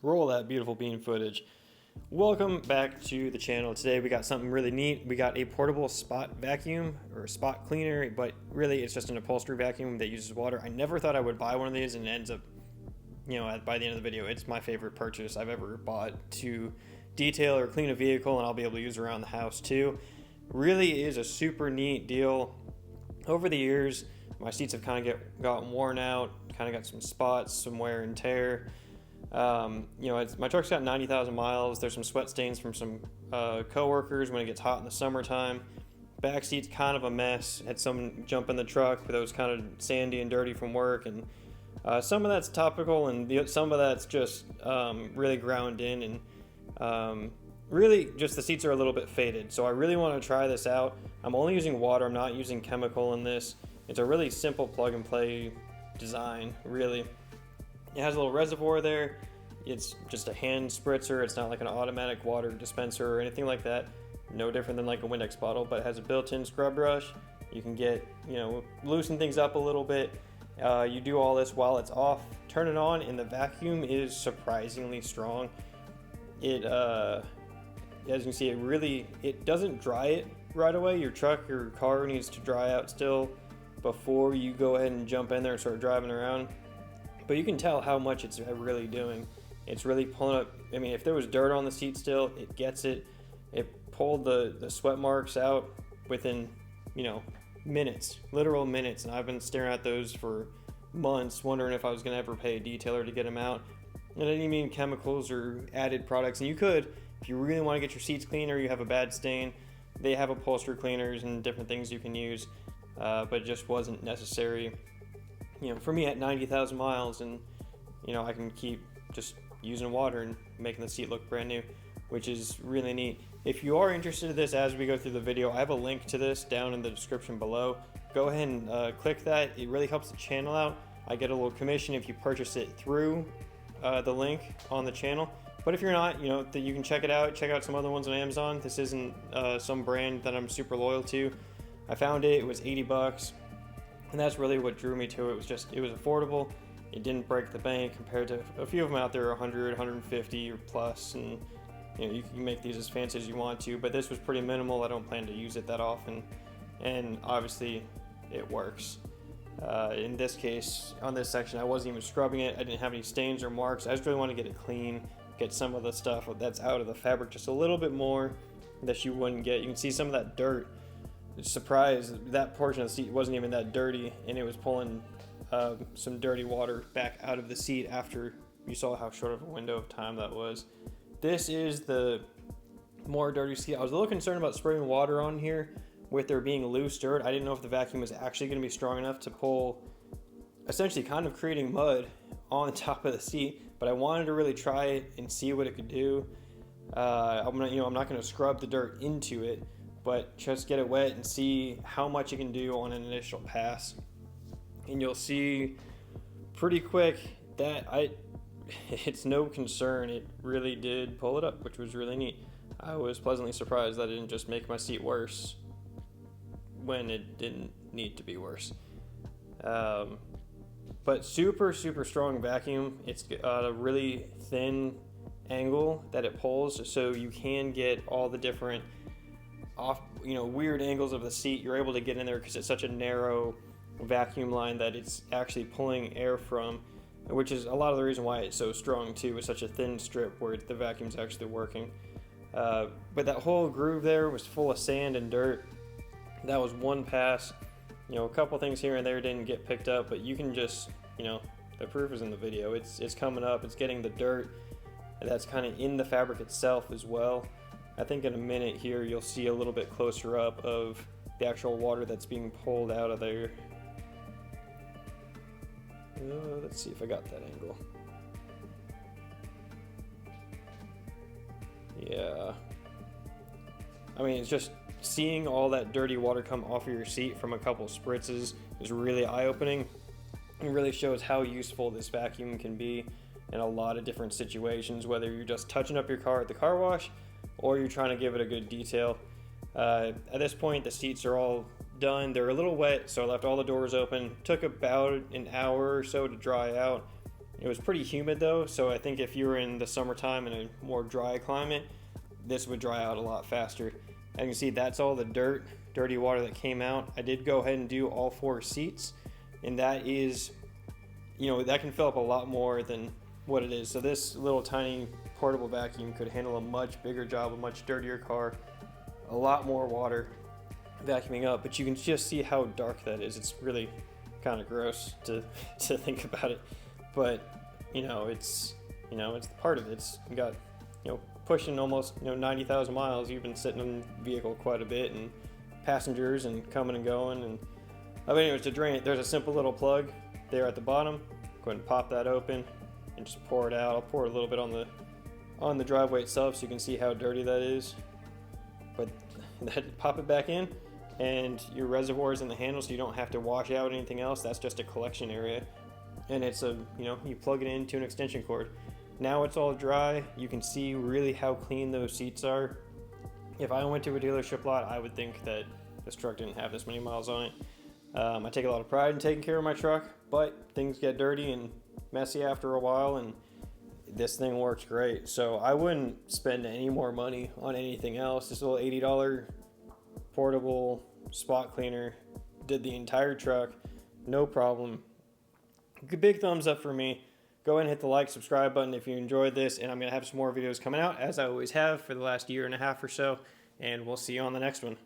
Roll that beautiful bean footage. Welcome back to the channel. Today we got something really neat. We got a portable spot vacuum or spot cleaner, but really it's just an upholstery vacuum that uses water. I never thought I would buy one of these, and it ends up, by the end of the video, it's my favorite purchase I've ever bought to detail or clean a vehicle, and I'll be able to use around the house too. Really is a super neat deal. Over the years, my seats have kind of gotten worn out, kind of got some spots, some wear and tear. My truck's got 90,000 miles. There's some sweat stains from some co-workers when it gets hot in the summertime. Back seat's kind of a mess. Had someone jump in the truck, but it was kind of sandy and dirty from work, and some of that's topical, and some of that's just really ground in, and really just the seats are a little bit faded. So I really want to try this out. I'm only using water. I'm not using chemical in this. It's a really simple plug and play design, really. It has a little reservoir there. It's just a hand spritzer. It's not like an automatic water dispenser or anything like that. No different than like a Windex bottle, but it has a built-in scrub brush. You can get, loosen things up a little bit. You do all this while it's off. Turn it on, and the vacuum is surprisingly strong. It, as you can see, it doesn't dry it right away. Your truck or car needs to dry out still before you go ahead and jump in there and start driving around. But you can tell how much it's really doing. It's really pulling up. I mean, if there was dirt on the seat still, it gets it. It pulled the sweat marks out within, minutes, literal minutes. And I've been staring at those for months, wondering if I was going to ever pay a detailer to get them out. And I didn't mean chemicals or added products. And you could, if you really want to get your seats clean or you have a bad stain, they have upholstery cleaners and different things you can use. But it just wasn't necessary. For me at 90,000 miles, and I can keep just using water and making the seat look brand new, which is really neat. If you are interested in this as we go through the video, I have a link to this down in the description below. Go ahead and click that. It really helps the channel out. I get a little commission if you purchase it through the link on the channel. But if you're not, you can check it out. Check out some other ones on Amazon. This isn't some brand that I'm super loyal to. I found it. It was 80 bucks. And that's really what drew me to it. It was affordable. It didn't break the bank compared to a few of them out there, 100, 150 or plus. And you can make these as fancy as you want to, but this was pretty minimal. I don't plan to use it that often. And obviously it works. In this case, on this section, I wasn't even scrubbing it. I didn't have any stains or marks. I just really want to get it clean, get some of the stuff that's out of the fabric just a little bit more that you wouldn't get. You can see some of that dirt. Surprised that portion of the seat wasn't even that dirty, and it was pulling some dirty water back out of the seat after you saw how short of a window of time that was. This is the more dirty seat. I was a little concerned about spraying water on here with there being loose dirt. I didn't know if the vacuum was actually going to be strong enough to pull, essentially kind of creating mud on the top of the seat, but I wanted to really try it and see what it could do. I'm not going to scrub the dirt into it, but just get it wet and see how much you can do on an initial pass. And you'll see pretty quick that it's no concern. It really did pull it up, which was really neat. I was pleasantly surprised that it didn't just make my seat worse when it didn't need to be worse. But super, super strong vacuum. It's got a really thin angle that it pulls, so you can get all the different weird angles of the seat. You're able to get in there because it's such a narrow vacuum line that it's actually pulling air from, which is a lot of the reason why it's so strong too. It's such a thin strip where the vacuum's actually working. But that whole groove there was full of sand and dirt. That was one pass. A couple things here and there didn't get picked up, but you can just, the proof is in the video. It's coming up. It's getting the dirt that's kind of in the fabric itself as well. I think in a minute here you'll see a little bit closer up of the actual water that's being pulled out of there. Let's see if I got that angle. Yeah. I mean, it's just seeing all that dirty water come off of your seat from a couple spritzes is really eye-opening. It really shows how useful this vacuum can be in a lot of different situations, whether you're just touching up your car at the car wash or you're trying to give it a good detail. At this point, the seats are all done. They're a little wet, so I left all the doors open. Took about an hour or so to dry out. It was pretty humid though, so I think if you were in the summertime in a more dry climate, this would dry out a lot faster. As you can see, that's all the dirty water that came out. I did go ahead and do all 4 seats, and that is, that can fill up a lot more than what it is. So this little tiny portable vacuum could handle a much bigger job, a much dirtier car, a lot more water vacuuming up, but you can just see how dark that is. It's really kind of gross to think about it, but it's part of it. It's got pushing almost 90,000 miles. You've been sitting in the vehicle quite a bit, and passengers and coming and going. And anyways, to drain it, there's a simple little plug there at the bottom. Go ahead and pop that open and just pour it out. I'll pour a little bit on the driveway itself so you can see how dirty that is. But pop it back in, and your reservoir is in the handle, so you don't have to wash out anything else. That's just a collection area, and it's you plug it into an extension cord. Now it's all dry. You can see really how clean those seats are. If I went to a dealership lot, I would think that this truck didn't have this many miles on it. I take a lot of pride in taking care of my truck, but things get dirty and messy after a while, and this thing works great. So I wouldn't spend any more money on anything else. This little $80 portable spot cleaner did the entire truck, no problem. Big thumbs up for me. Go ahead and hit the like, subscribe button if you enjoyed this, and I'm going to have some more videos coming out, as I always have for the last year and a half or so, and we'll see you on the next one.